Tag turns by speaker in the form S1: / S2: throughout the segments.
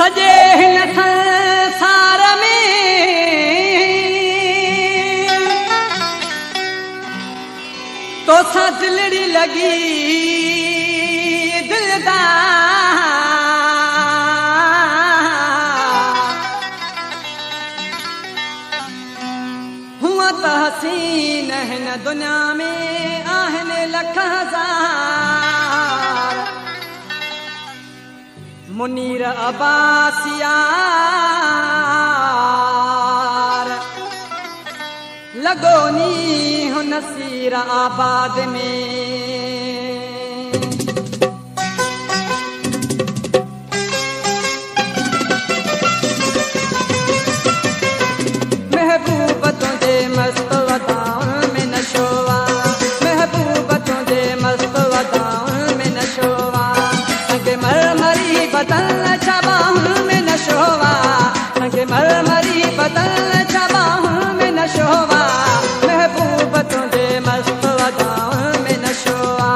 S1: सजे हिन संसार में तोसां दिलड़ी लगी दिलदार हुआ त हसीन हिन दुनिया में आहिनि लख हज़ार मुनीर अब्बास यार लगोनी हुन सीर आबाद में महबूब तुझे मस्त अदाउन में नशोवा महबूब तुझे मस्त अदाउन में नशोवा संगे मरमरी बदल छबाहुं में नशोवा संगे मरमरी बदल छबाहुं में नशोवा महबूब तुझे मस्त अदाउन में नशोवा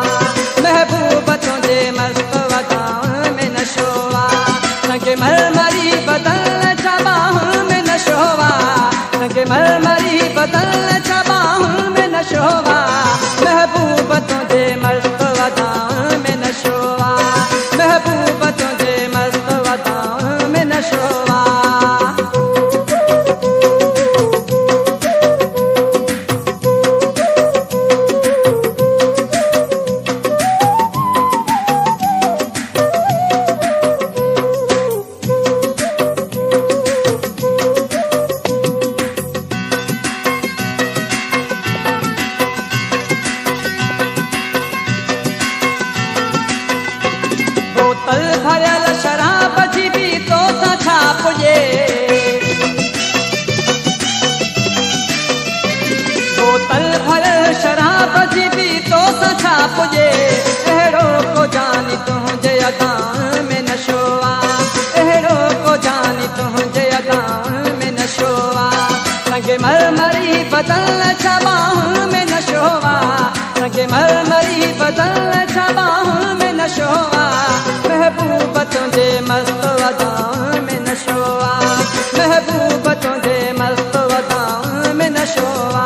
S1: महबूब तुझे मस्त अदाउन में नशोवा संगे मरमरी बदल छबाहुं में नशोवा संगे मरमरी बदल छबाहुं में नशोवा महबूब तुझे मस्त अदाउन में नशोवा महबूब तुझे मस्त अदाउन में नशोवा बोतल भरल शराब जी भी तो छा पुजे बोतल भरल शराब जी भी तो छा पुजे अहिड़ो को जानी तुंहिंजे अदाउन में नशोवा अहिड़ो को जानी तुंहिंजे अदाउन में नशोवा संगे मरमरी बदल छबाहुं में नशोवा संगे मरमरी बदल छबाहुं में नशोवा महबूब तुझे मस्त अदाउन में नशोवा महबूब तुझे मस्त अदाउन में नशोवा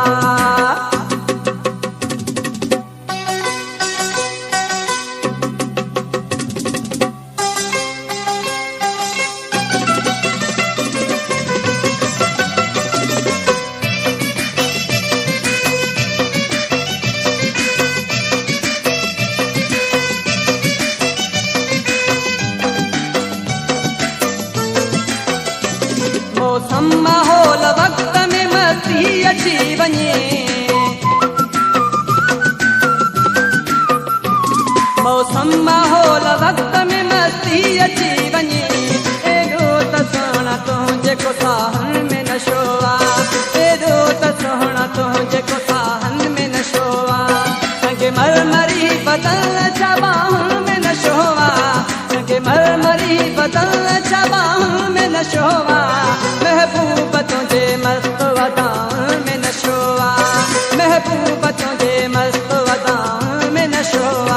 S1: मौसम माहौल वक्त में मस्ती अची वञे मौसम माहौल वक्त में मस्ती अची वञे एॾो त सुहिणा तुंहिंजे को साहन में नशोवा एॾो त सुहिणा तुंहिंजे को साहन में नशोवा संगे मरमरी बदल छबाहुं में नशोवा संगे मरमरी बदल छबाहुं में नशोवा महबूब तुझे मस्त अदाउन में नशोवा महबूब तुझे मस्त अदाउन में नशोवा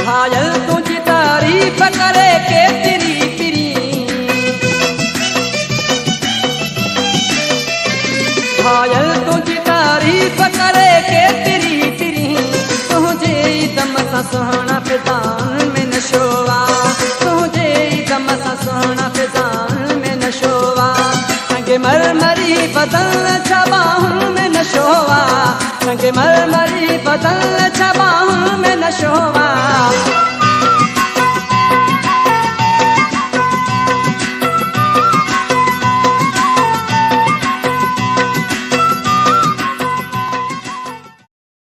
S1: घायल तुझी तारीफ करे के तिरी पिरी घायल तुझी तारीफ करे के तिरी पिरी तुझे दम सा सुहाना फिजान में नशोवा तुझे दम सा सुहाना फिजान में नशोवा संगे मरमरी बदल छबाहुं में नशोवा संगे मरमरी बदल